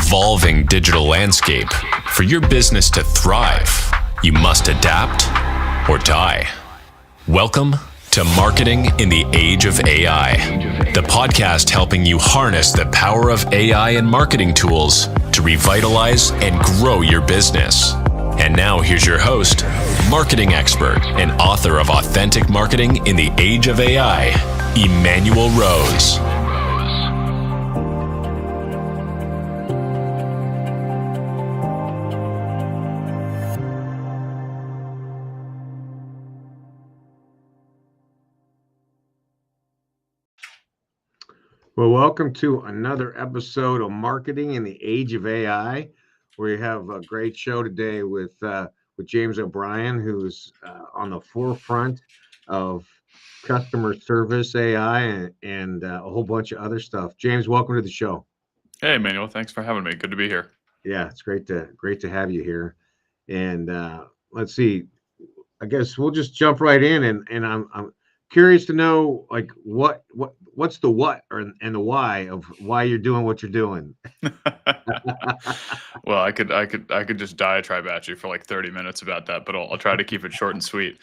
evolving digital landscape, for your business to thrive, you must adapt or die. Welcome to Marketing in the Age of AI, the podcast helping you harness the power of AI and marketing tools to revitalize and grow your business. And now here's your host, marketing expert and author of Authentic Marketing in the Age of AI, Emmanuel Rose. Well, welcome to another episode of Marketing in the Age of AI. We have a great show today with James O'Brien, who's on the forefront of customer service AI and a whole bunch of other stuff. James, welcome to the show. Hey, Emmanuel, thanks for having me. Good to be here. Yeah, it's great to have you here. And let's see, I guess we'll just jump right in, and I'm curious to know, like, what's the what and the why of why you're doing what you're doing. Well, I could just diatribe at you for like 30 minutes about that, but I'll try to keep it short and sweet.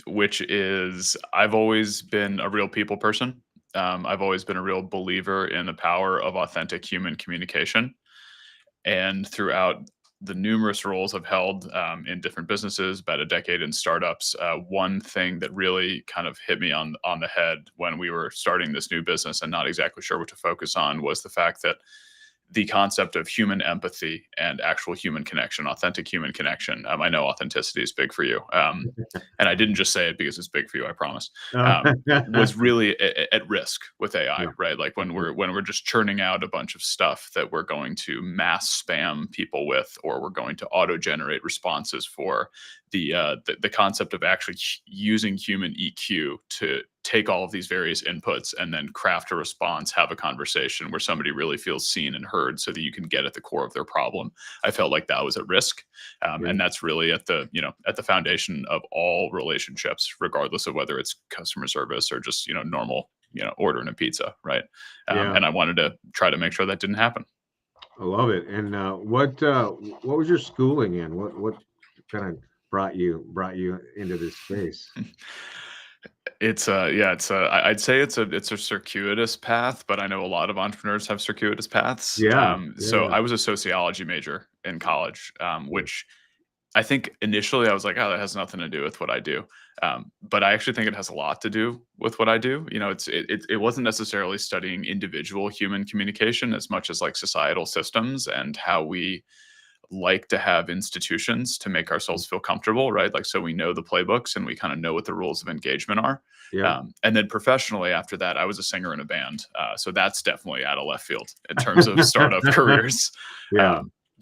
Which is, I've always been a real people person. I've always been a real believer in the power of authentic human communication, and throughout the numerous roles I've held in different businesses, about a decade in startups, one thing that really kind of hit me on the head when we were starting this new business and not exactly sure what to focus on was the fact that the concept of human empathy and actual human connection, authentic human connection. I know authenticity is big for you. And I didn't just say it because it's big for you, I promise. Was really at risk with AI, yeah. Right? Like when we're just churning out a bunch of stuff that we're going to mass spam people with, or we're going to auto-generate responses for, the concept of actually using human EQ to take all of these various inputs and then craft a response, have a conversation where somebody really feels seen and heard so that you can get at the core of their problem. I felt like that was at risk. And that's really at the foundation of all relationships, regardless of whether it's customer service or just, normal, ordering a pizza. Right. And I wanted to try to make sure that didn't happen. I love it. And what was your schooling in? What kind of brought you into this space? I'd say it's a circuitous path, but I know a lot of entrepreneurs have circuitous paths. So I was a sociology major in college, which I think initially I was like, oh, that has nothing to do with what I do. But I actually think it has a lot to do with what I do. It wasn't necessarily studying individual human communication as much as like societal systems and how we like to have institutions to make ourselves feel comfortable, right? Like, so we know the playbooks and we kind of know what the rules of engagement are. And then professionally after that, I was a singer in a band. So that's definitely out of left field in terms of startup careers.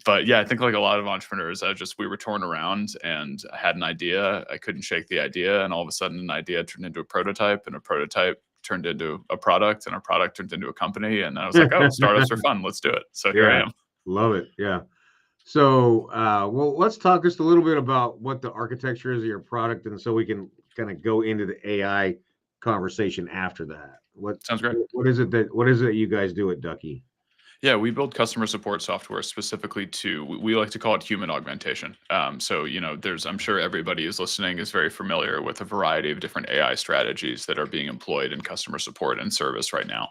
But yeah, I think like a lot of entrepreneurs, we were torn around and I had an idea. I couldn't shake the idea. And all of a sudden an idea turned into a prototype, and a prototype turned into a product, and a product turned into a company. And I was like, oh, startups are fun. Let's do it. So here I am. Love it. Yeah. So, well, let's talk just a little bit about what the architecture is of your product, and so we can kind of go into the AI conversation after that. Sounds great. What is it that you guys do at Ducky? Yeah, we build customer support software specifically we like to call it human augmentation. So, I'm sure everybody who's listening is very familiar with a variety of different AI strategies that are being employed in customer support and service right now.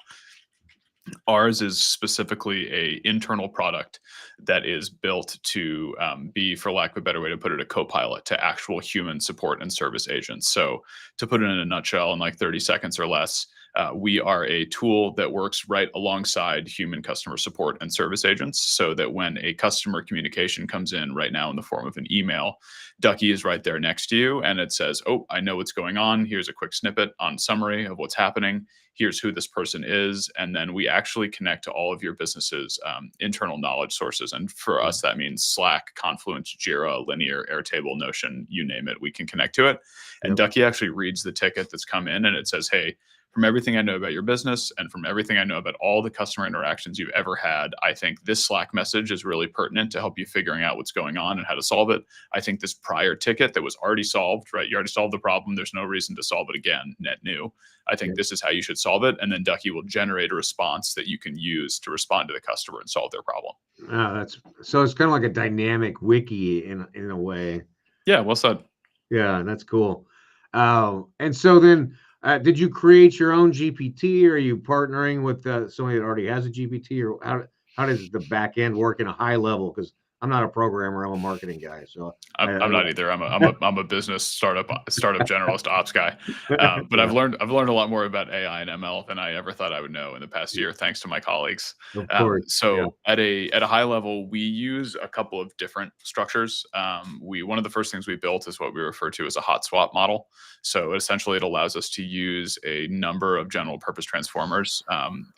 Ours is specifically a internal product that is built to be, for lack of a better way to put it, a co-pilot to actual human support and service agents. So to put it in a nutshell in like 30 seconds or less, we are a tool that works right alongside human customer support and service agents, so that when a customer communication comes in right now in the form of an email, Ducky is right there next to you and it says, oh, I know what's going on. Here's a quick snippet on summary of what's happening. Here's who this person is. And then we actually connect to all of your business's internal knowledge sources. And for us, that means Slack, Confluence, Jira, Linear, Airtable, Notion, you name it, we can connect to it. And Ducky actually reads the ticket that's come in and it says, hey, from everything I know about your business and from everything I know about all the customer interactions you've ever had, I think this Slack message is really pertinent to help you figuring out what's going on and how to solve it. I think this prior ticket that was already solved, right? You already solved the problem. There's no reason to solve it again, net new. I think this is how you should solve it. And then Ducky will generate a response that you can use to respond to the customer and solve their problem. That's so it's kind of like a dynamic wiki in a way. Yeah, well said. Yeah, that's cool. And so then, did you create your own GPT? Or are you partnering with somebody that already has a GPT, or how does the back end work in a high level? Because I'm not a programmer; I'm a marketing guy. So I'm not either. I'm a business startup generalist ops guy. But I've learned a lot more about AI and ML than I ever thought I would know in the past year, thanks to my colleagues. Of course. At a high level, we use a couple of different structures. One of the first things we built is what we refer to as a hot swap model. So essentially, it allows us to use a number of general purpose transformers,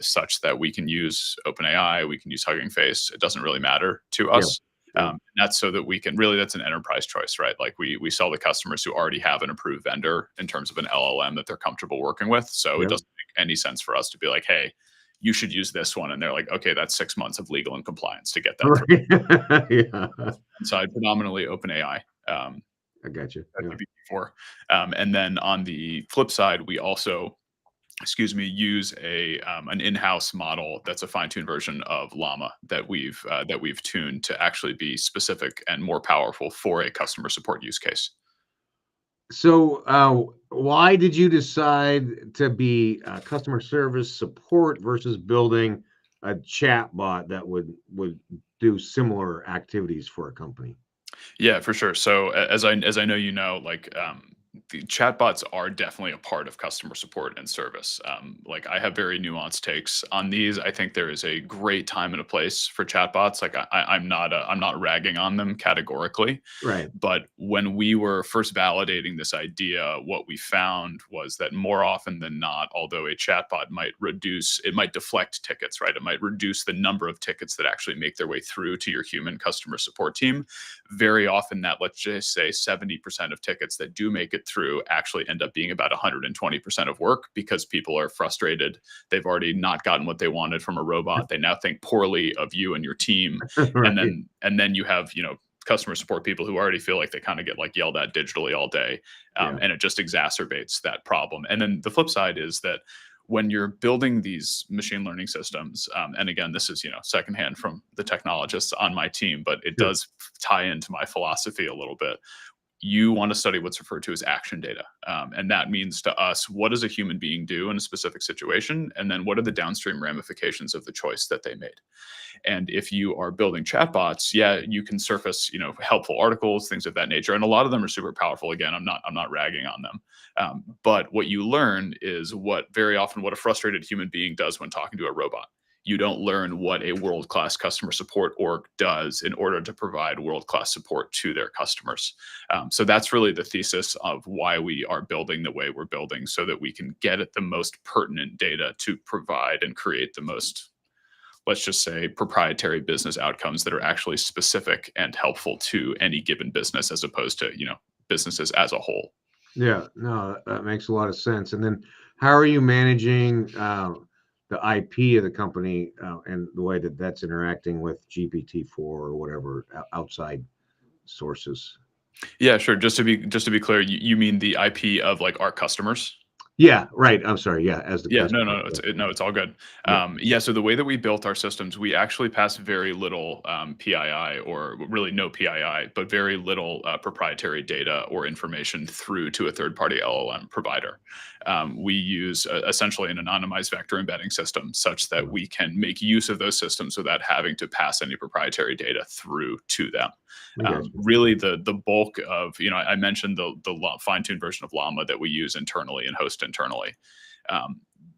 such that we can use OpenAI, we can use Hugging Face. It doesn't really matter to us. And that's so that we can that's an enterprise choice, right? Like we sell to customers who already have an approved vendor in terms of an LLM that they're comfortable working with. So it doesn't make any sense for us to be like, hey, you should use this one. And they're like, okay, that's 6 months of legal and compliance to get that through. So I predominantly OpenAI. I got you. Before. And then on the flip side, we also use an in-house model that's a fine-tuned version of Llama that we've tuned to actually be specific and more powerful for a customer support use case. So, why did you decide to be customer service support versus building a chat bot that would do similar activities for a company? Yeah, for sure. So as I know, the chatbots are definitely a part of customer support and service. Like I have very nuanced takes on these. I think there is a great time and a place for chatbots. Like I'm not ragging on them categorically. Right. But when we were first validating this idea, what we found was that more often than not, although a chatbot might deflect tickets, right? It might reduce the number of tickets that actually make their way through to your human customer support team. Very often that, let's just say 70% of tickets that do make it through actually end up being about 120% of work because people are frustrated. They've already not gotten what they wanted from a robot. They now think poorly of you and your team. Right. And then you have, customer support people who already feel like they kind of get like yelled at digitally all day. And it just exacerbates that problem. And then the flip side is that when you're building these machine learning systems, and again, this is secondhand from the technologists on my team, but it does tie into my philosophy a little bit. You want to study what's referred to as action data. And that means to us, what does a human being do in a specific situation? And then what are the downstream ramifications of the choice that they made? And if you are building chatbots, you can surface, helpful articles, things of that nature. And a lot of them are super powerful. Again, I'm not ragging on them. But what you learn is what a frustrated human being does when talking to a robot. You don't learn what a world-class customer support org does in order to provide world-class support to their customers. So that's really the thesis of why we are building the way we're building, so that we can get at the most pertinent data to provide and create the most, let's just say, proprietary business outcomes that are actually specific and helpful to any given business, as opposed to, businesses as a whole. Yeah, no, that makes a lot of sense. And then how are you managing the IP of the company and the way that that's interacting with GPT-4 or whatever outside sources? Yeah, sure. Just to be clear, you mean the IP of like our customers? Yeah, right. I'm sorry. Yeah, as the no, it's all good. So the way that we built our systems, we actually pass very little PII, or really no PII, but very little proprietary data or information through to a third-party LLM provider. We use essentially an anonymized vector embedding system, such that we can make use of those systems without having to pass any proprietary data through to them. Really, the bulk of, I mentioned the fine-tuned version of Llama that we use internally and host internally.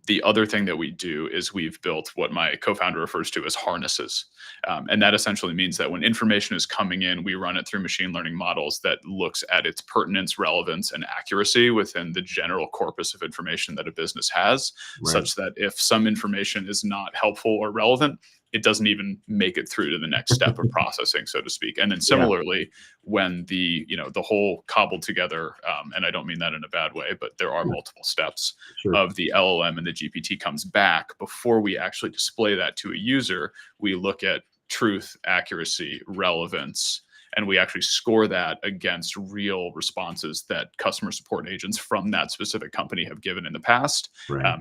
The other thing that we do is we've built what my co-founder refers to as harnesses. And that essentially means that when information is coming in, we run it through machine learning models that looks at its pertinence, relevance, and accuracy within the general corpus of information that a business has, such that if some information is not helpful or relevant, it doesn't even make it through to the next step of processing, so to speak. And then Yeah. similarly, when the the whole cobbled together, and I don't mean that in a bad way, but there are Yeah. multiple steps Sure. of the LLM and the GPT comes back before we actually display that to a user. We look at truth, accuracy, relevance, and we actually score that against real responses that customer support agents from that specific company have given in the past. Right.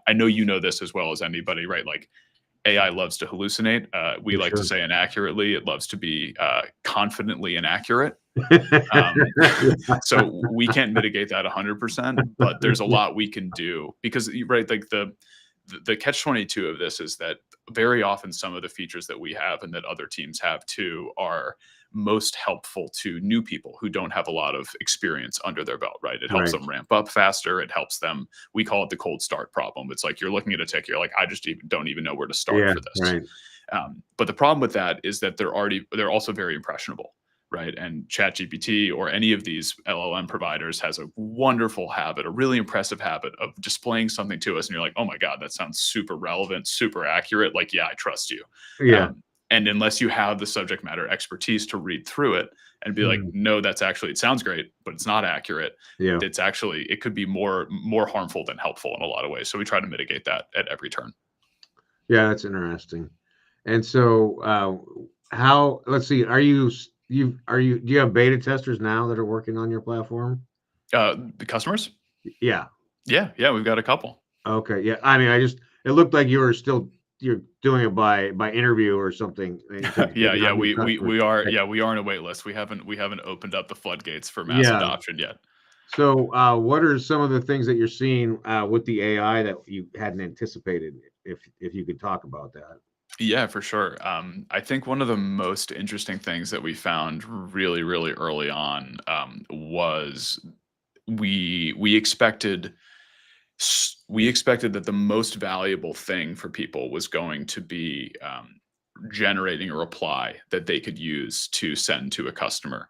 I know you know this as well as anybody, right? Like AI loves to hallucinate. We For like to sure. say inaccurately. It loves to be confidently inaccurate. Yeah. So we can't mitigate that 100%, but there's a lot we can do because, right, like the catch 22 of this is that very often some of the features that we have and that other teams have too are most helpful to new people who don't have a lot of experience under their belt, right? It helps Right. them ramp up faster. It helps them. We call it the cold start problem. It's like you're looking at a tick, you're like, I just don't even know where to start Yeah. for this. Right. But the problem with that is that they're also very impressionable, right? And ChatGPT or any of these LLM providers has a wonderful habit, a really impressive habit of displaying something to us, and you're like, oh my god, that sounds super relevant, super accurate. Like, yeah, I trust you. Yeah. And unless you have the subject matter expertise to read through it and be like, Mhm. no, that's actually, it sounds great, but it's not accurate. Yeah. It could be more harmful than helpful in a lot of ways. So we try to mitigate that at every turn. Yeah. That's interesting. And so, let's see, do you have beta testers now that are working on your platform? The customers? Yeah. Yeah, we've got a couple. Okay. Yeah. I mean, it looked like you're doing it by interview or something. Yeah, we are. Yeah, we are on a wait list. We haven't opened up the floodgates for mass Yeah. adoption yet. So, what are some of the things that you're seeing with the AI that you hadn't anticipated? If you could talk about that. Yeah, for sure. I think one of the most interesting things that we found really, really early on was we expected that the most valuable thing for people was going to be generating a reply that they could use to send to a customer,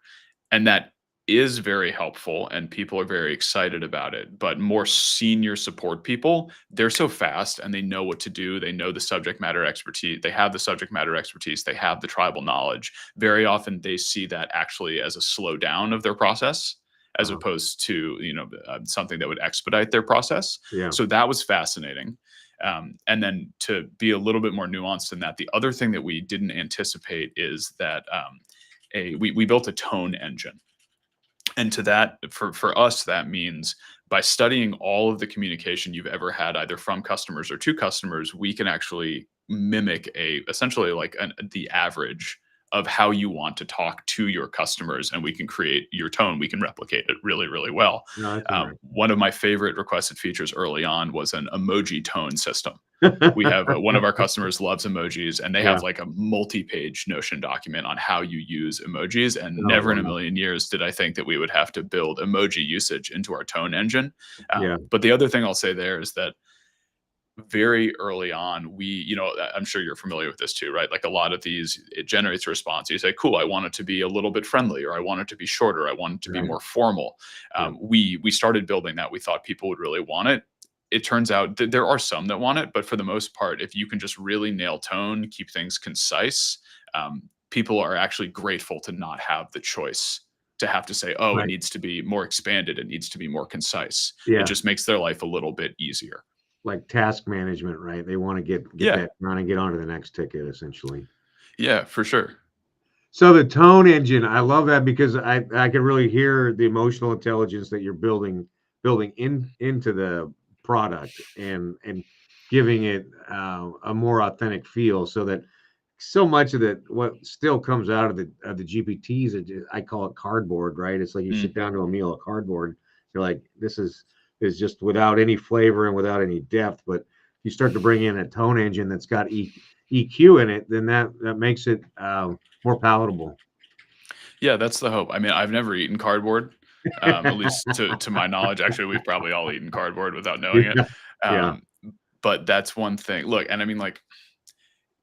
and that is very helpful and people are very excited about it. But more senior support people, they're so fast and they know what to do. They know the subject matter expertise. They have the subject matter expertise. They have the tribal knowledge. Very often they see that actually as a slowdown of their process as Uh-huh. opposed to something that would expedite their process. Yeah. So that was fascinating. And then to be a little bit more nuanced in that, the other thing that we didn't anticipate is that we built a tone engine. And to that, for us, that means by studying all of the communication you've ever had, either from customers or to customers, we can actually mimic essentially like the average of how you want to talk to your customers, and we can create your tone. We can replicate it really, really well. No, that's all right. One of my favorite requested features early on was an emoji tone system. We have one of our customers loves emojis, and they Yeah. have like a multi-page Notion document on how you use emojis. And Oh, never in a wow. million years did I think that we would have to build emoji usage into our tone engine. Yeah. But the other thing I'll say there is that very early on, I'm sure you're familiar with this too, right? Like a lot of these, it generates a response. You say, cool, I want it to be a little bit friendly, or I want it to be shorter. I want it to be Right. more formal. Yeah. We started building that. We thought people would really want it. It turns out that there are some that want it, but for the most part, if you can just really nail tone, keep things concise, people are actually grateful to not have the choice to have to say, oh, it Right. needs to be more expanded. It needs to be more concise. Yeah. It just makes their life a little bit easier. Like task management, right? They want to get Yeah. that done and get on to the next ticket, essentially. Yeah, for sure. So the tone engine, I love that because I can really hear the emotional intelligence that you're building into the product and giving it a more authentic feel, so that so much of what still comes out of the GPTs, I call it cardboard, right? It's like you sit down to a meal of cardboard, you're like, this is just without any flavor and without any depth. But you start to bring in a tone engine that's got EQ in it, then that makes it more palatable. Yeah, that's the hope. I mean, I've never eaten cardboard, at least to my knowledge. Actually, we've probably all eaten cardboard without knowing it. Yeah. But that's one thing. Look, and I mean, like,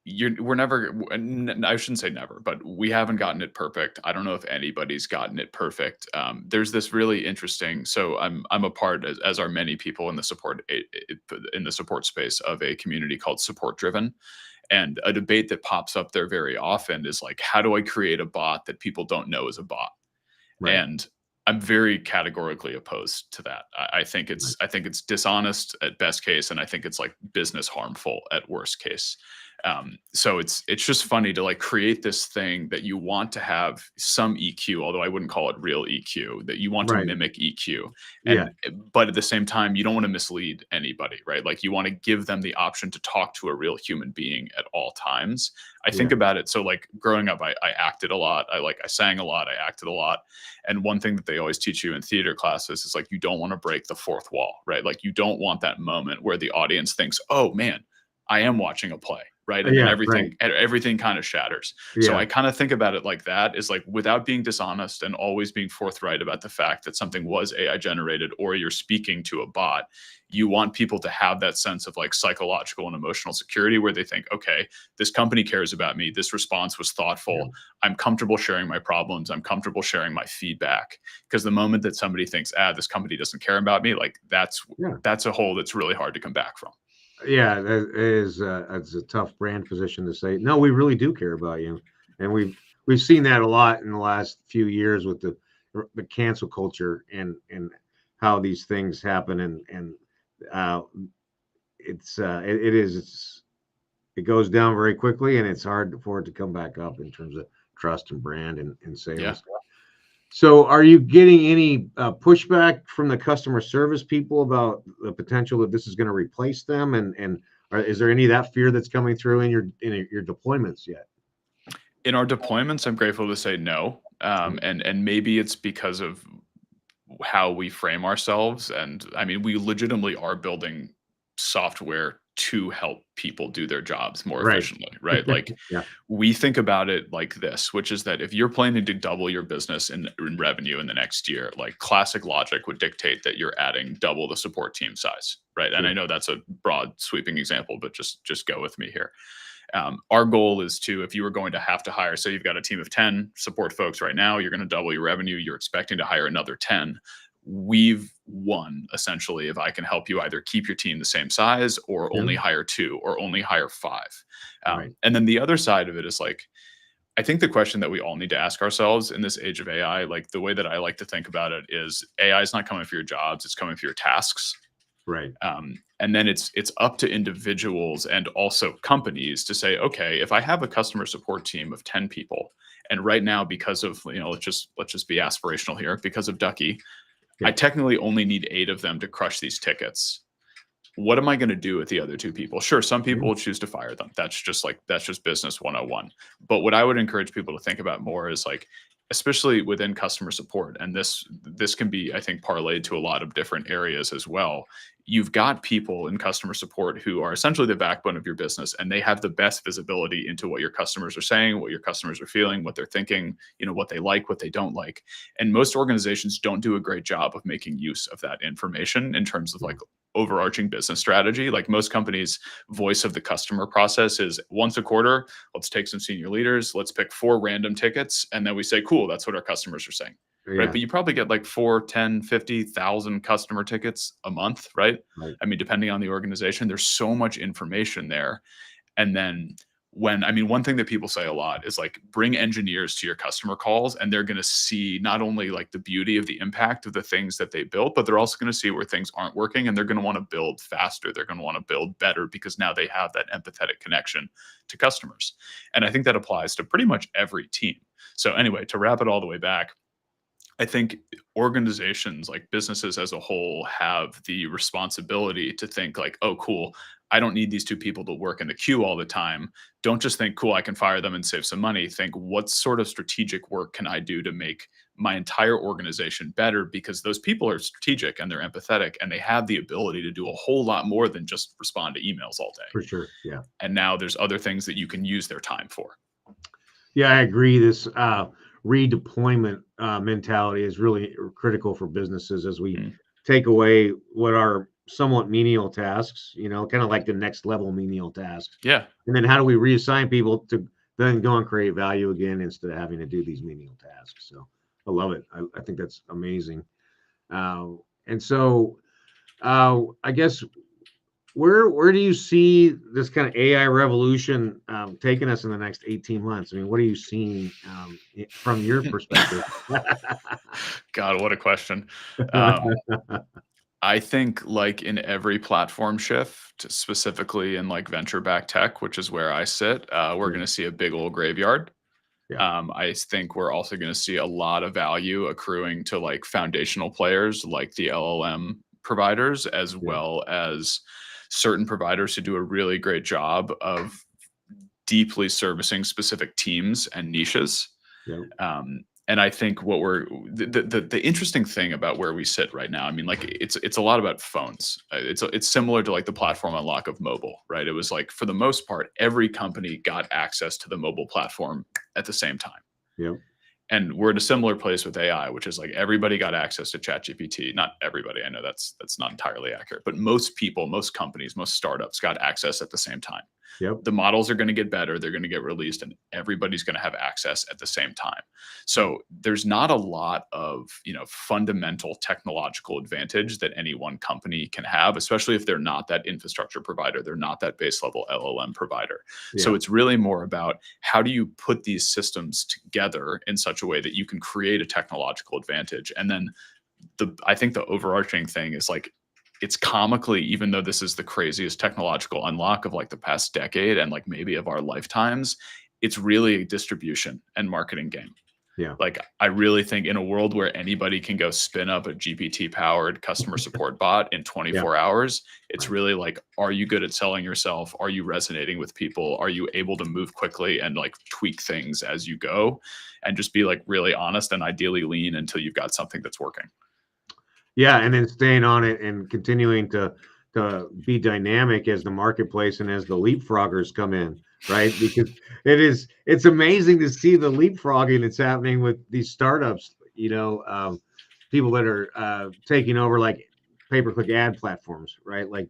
we're never, I shouldn't say never, but we haven't gotten it perfect. I don't know if anybody's gotten it perfect. There's this really interesting, so I'm a part, as are many people in the support space, of a community called Support Driven. And a debate that pops up there very often is like, how do I create a bot that people don't know is a bot? Right. And I'm very categorically opposed to that. I think it's dishonest at best case, and I think it's like business harmful at worst case. So it's just funny to like create this thing that you want to have some EQ, although I wouldn't call it real EQ, that you want to Right. mimic EQ. Yeah. But at the same time, you don't want to mislead anybody, right? Like you want to give them the option to talk to a real human being at all times. I think Yeah. about it. So like growing up, I acted a lot. I sang a lot. I acted a lot. And one thing that they always teach you in theater classes is like, you don't want to break the fourth wall, right? Like you don't want that moment where the audience thinks, oh man, I am watching a play. Right. And then Yeah. Right. everything kind of shatters. So Yeah. I kind of think about it like that, is like, without being dishonest and always being forthright about the fact that something was AI generated or you're speaking to a bot, you want people to have that sense of like psychological and emotional security where they think, okay, this company cares about me. This response was thoughtful. Yeah. I'm comfortable sharing my problems. I'm comfortable sharing my feedback. Because the moment that somebody thinks, this company doesn't care about me, like that's a hole that's really hard to come back from. Yeah, that is it's a tough brand position to say. No, we really do care about you, and we've seen that a lot in the last few years with the cancel culture and how these things happen, and it goes down very quickly, and it's hard for it to come back up in terms of trust and brand and sales. Yeah. So are you getting any pushback from the customer service people about the potential that this is going to replace them? Is there any of that fear that's coming through in your deployments yet? In our deployments, I'm grateful to say no. And maybe it's because of how we frame ourselves. And I mean, we legitimately are building software to help people do their jobs more Right. efficiently, right? Like Yeah. we think about it like this, which is that if you're planning to double your business in revenue in the next year, like classic logic would dictate that you're adding double the support team size, right? And I know that's a broad sweeping example, but just go with me here. Our goal is to, if you were going to have to hire, say you've got a team of 10 support folks right now, you're going to double your revenue, you're expecting to hire another 10. We've won essentially if I can help you either keep your team the same size or only hire 2 or only hire 5. Right. And then the other side of it is like, I think the question that we all need to ask ourselves in this age of AI, like the way that I like to think about it is AI is not coming for your jobs, it's coming for your tasks. Right. And then it's up to individuals and also companies to say, okay, if I have a customer support team of 10 people, and right now because of, let's just be aspirational here, because of Ducky, I technically only need 8 of them to crush these tickets. What am I going to do with the other 2 people? Sure, some people will choose to fire them. That's just business 101. But what I would encourage people to think about more is like, especially within customer support, and this can be, I think, parlayed to a lot of different areas as well. You've got people in customer support who are essentially the backbone of your business, and they have the best visibility into what your customers are saying, what your customers are feeling, what they're thinking, what they like, what they don't like. And most organizations don't do a great job of making use of that information in terms of like overarching business strategy. Like most companies' voice of the customer process is once a quarter, let's take some senior leaders, let's pick 4 random tickets, and then we say, cool, that's what our customers are saying. Right. But you probably get like 4, 10, 50,000 customer tickets a month, right? I mean, depending on the organization, there's so much information there. And then one thing that people say a lot is like, bring engineers to your customer calls, and they're going to see not only like the beauty of the impact of the things that they built, but they're also going to see where things aren't working, and they're going to want to build faster. They're going to want to build better because now they have that empathetic connection to customers. And I think that applies to pretty much every team. So anyway, to wrap it all the way back, I think organizations, like businesses as a whole, have the responsibility to think like, oh, cool, I don't need these 2 people to work in the queue all the time. Don't just think, cool, I can fire them and save some money. Think, what sort of strategic work can I do to make my entire organization better? Because those people are strategic and they're empathetic, and they have the ability to do a whole lot more than just respond to emails all day. For sure. Yeah. And now there's other things that you can use their time for. Yeah, I agree. This redeployment mentality is really critical for businesses as we take away what are somewhat menial tasks, kind of like the next level menial tasks. Yeah. And then how do we reassign people to then go and create value again instead of having to do these menial tasks? So I love it. I think that's amazing. And so I guess where do you see this kind of AI revolution taking us in the next 18 months? I mean, what are you seeing from your perspective? God, what a question. Um, I think like in every platform shift, specifically in like venture-backed tech, which is where I sit, we're Yeah, going to see a big old graveyard. yeah, I think we're also going to see a lot of value accruing to like foundational players like the LLM providers, as yeah, well as certain providers who do a really great job of deeply servicing specific teams and niches. yeah, And I think what we're the interesting thing about where we sit right now, I mean, like it's a lot about phones. It's similar to like the platform unlock of mobile, right? It was like for the most part, every company got access to the mobile platform at the same time. yeah, And we're at a similar place with AI, which is like everybody got access to ChatGPT. Not everybody, I know that's not entirely accurate, but most people, most companies, most startups got access at the same time. yep, The models are going to get better, they're going to get released, and everybody's going to have access at the same time. So there's not a lot of fundamental technological advantage that any one company can have, especially if they're not that infrastructure provider, they're not that base level LLM provider. So yeah, it's really more about how do you put these systems together in such a way that you can create a technological advantage. And then I think the overarching thing is like it's comically, even though this is the craziest technological unlock of like the past decade and like maybe of our lifetimes, it's really a distribution and marketing game. yeah, Like I really think in a world where anybody can go spin up a GPT powered customer support bot in yeah, 24 hours, it's right. really like, are you good at selling yourself? Are you resonating with people? Are you able to move quickly and like tweak things as you go and just be like really honest and ideally lean until you've got something that's working? Yeah, and then staying on it and continuing to be dynamic as the marketplace and as the leapfroggers come in, right? Because it's amazing to see the leapfrogging that's happening with these startups. People that are taking over like pay-per-click ad platforms, right? Like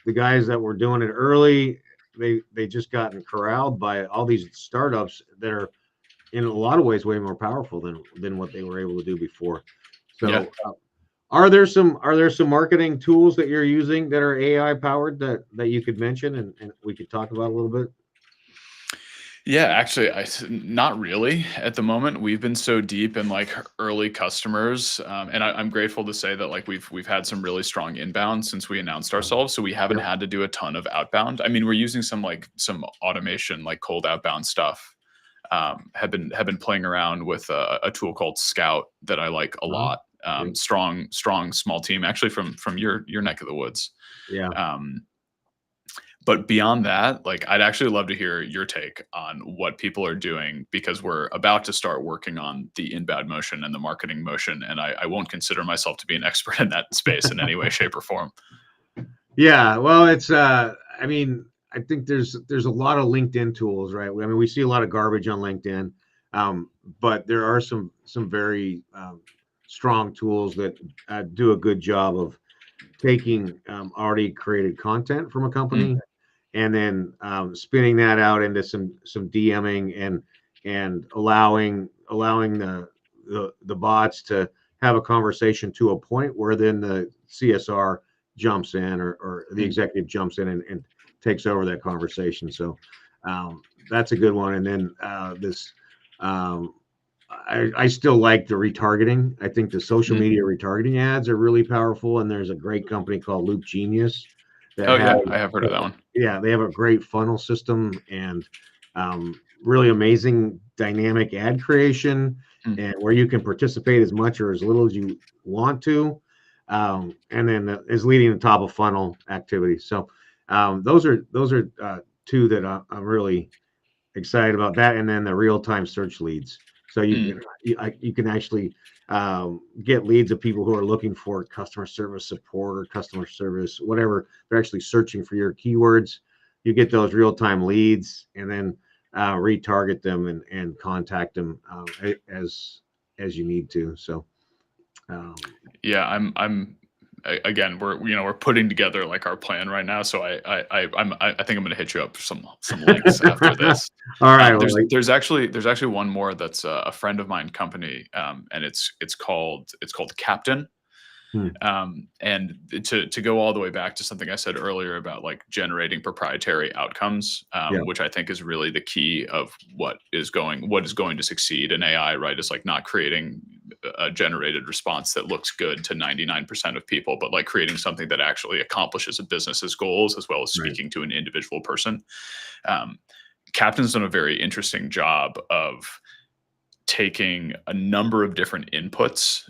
the guys that were doing it early, they just gotten corralled by all these startups that are in a lot of ways way more powerful than what they were able to do before. Yeah. So are there some marketing tools that you're using that are AI powered that you could mention and we could talk about a little bit? Yeah, actually, not really at the moment. We've been so deep in like early customers, and I'm grateful to say that like we've had some really strong inbound since we announced ourselves. So we haven't Yep. had to do a ton of outbound. I mean, we're using some automation, like cold outbound stuff. Have been playing around with a tool called Scout that I like a Uh-huh. lot. Yep. Strong small team, actually from your neck of the woods. Yeah. Um, but beyond that, like I'd actually love to hear your take on what people are doing because we're about to start working on the inbound motion and the marketing motion. And I won't consider myself to be an expert in that space in any way, shape, or form. Yeah. Well, I mean, I think there's a lot of LinkedIn tools, right? I mean, we see a lot of garbage on LinkedIn, but there are some very strong tools that do a good job of taking already created content from a Mm, company and then spinning that out into some DMing and allowing the bots to have a conversation to a point where then the CSR jumps in or the mm. executive jumps in and takes over that conversation. So that's a good one. And then this um, I still like the retargeting. I think the social Mm. media retargeting ads are really powerful. And there's a great company called Loop Genius that Oh has yeah, I have heard of that one. yeah, they have a great funnel system and really amazing dynamic ad creation Mm. and where you can participate as much or as little as you want to. And then is leading the top of funnel activity. So those are two that I'm really excited about that. And then the real time search leads. So Mm. you can actually get leads of people who are looking for customer service support or customer service, whatever. They're actually searching for your keywords. You get those real time leads and then retarget them and contact them as you need to. So um, Yeah, again, we're putting together like our plan right now. So I think I'm gonna hit you up for some links after this. all right. Well, There's actually one more that's a friend of mine company, and it's called Captain. And to go all the way back to something I said earlier about like generating proprietary outcomes, which I think is really the key of what is going to succeed in AI, right? Is like not creating a generated response that looks good to 99% of people, but like creating something that actually accomplishes a business's goals as well as speaking to an individual person. Captain's done a very interesting job of taking a number of different inputs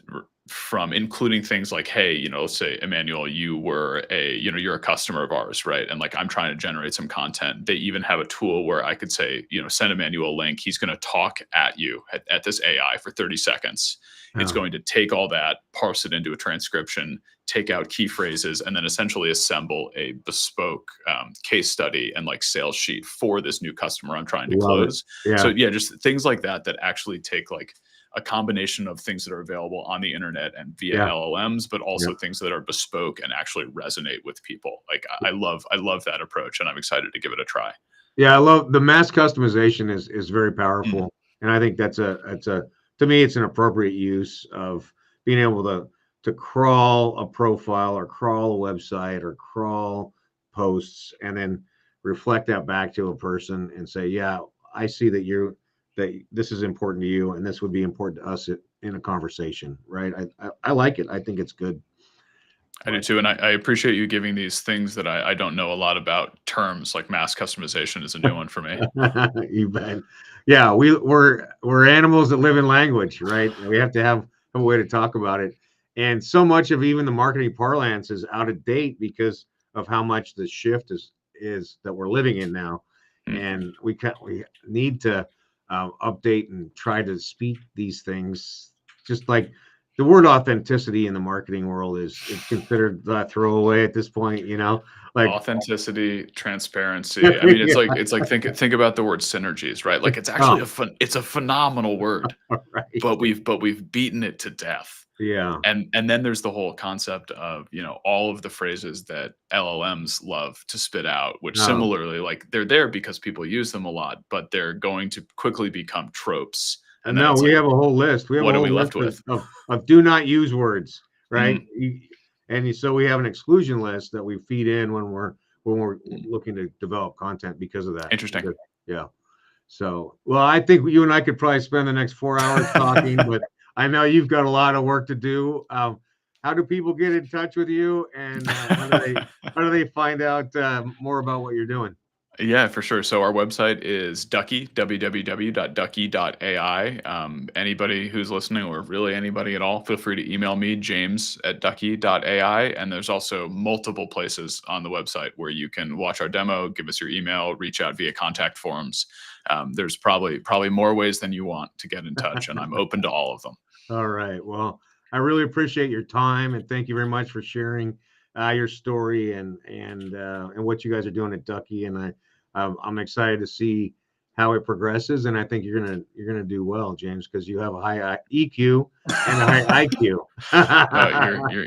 from including things like, hey, let's say, Emmanuel, you're a customer of ours, right? And like, I'm trying to generate some content. They even have a tool where I could say, send Emmanuel a link. He's going to talk at you at this AI for 30 seconds. It's going to take all that, parse it into a transcription, take out key phrases, and then essentially assemble a bespoke case study and like sales sheet for this new customer I'm trying to close. So yeah, just things like that actually take like a combination of things that are available on the internet and via LLMs, but also things that are bespoke and actually resonate with people. Like I love that approach, and I'm excited to give it a try. Yeah, I love the mass customization is very powerful, and I think to me it's an appropriate use of being able to crawl a profile or crawl a website or crawl posts and then reflect that back to a person and say, yeah, I see that this is important to you and this would be important to us in a conversation, right? I like it. I think it's good. I do too, and I appreciate you giving these things that I don't know a lot about. Terms like mass customization is a new one for me. You bet. Yeah, we're animals that live in language, right? We have to have a way to talk about it. And so much of even the marketing parlance is out of date because of how much the shift is that we're living in now. And we need to update and try to speak these things. Just like the word authenticity in the marketing world is considered throwaway at this point, like authenticity, transparency. I mean, it's like think about the word synergies, right? Like it's actually it's a phenomenal word, right. but we've beaten it to death. Yeah. And then there's the whole concept of, all of the phrases that LLMs love to spit out, which similarly, like they're there because people use them a lot, but they're going to quickly become tropes. And now we have a whole list. What are we left with? Of do not use words, right? And so we have an exclusion list that we feed in when we're looking to develop content because of that. Interesting. Yeah. So, well, I think you and I could probably spend the next 4 hours talking, but I know you've got a lot of work to do. How do people get in touch with you, and how do they find out more about what you're doing? Yeah, for sure. So our website is Ducky, www.ducky.ai. Anybody who's listening, or really anybody at all, feel free to email me, james@ducky.ai. And there's also multiple places on the website where you can watch our demo, give us your email, reach out via contact forms. There's probably more ways than you want to get in touch, and I'm open to all of them. All right. Well, I really appreciate your time, and thank you very much for sharing your story and what you guys are doing at Ducky. And I'm excited to see how it progresses, and I think you're gonna do well, James, because you have a high EQ and a high IQ.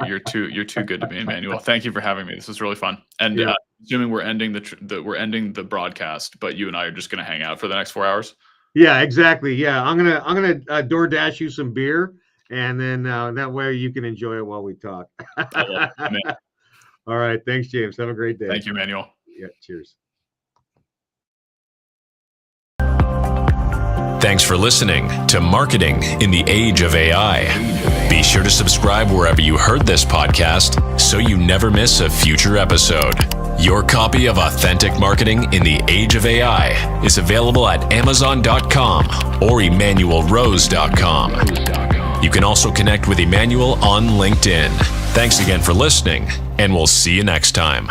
You're too good to me, Emmanuel. Thank you for having me. This was really fun. And assuming we're ending the broadcast, but you and I are just gonna hang out for the next 4 hours. Yeah, exactly. Yeah, I'm gonna DoorDash you some beer, and then that way you can enjoy it while we talk. All right. Thanks, James. Have a great day. Thank you, Emmanuel. Yeah. Cheers. Thanks for listening to Marketing in the Age of AI. Be sure to subscribe wherever you heard this podcast so you never miss a future episode. Your copy of Authentic Marketing in the Age of AI is available at Amazon.com or EmmanuelRose.com. You can also connect with Emmanuel on LinkedIn. Thanks again for listening, and we'll see you next time.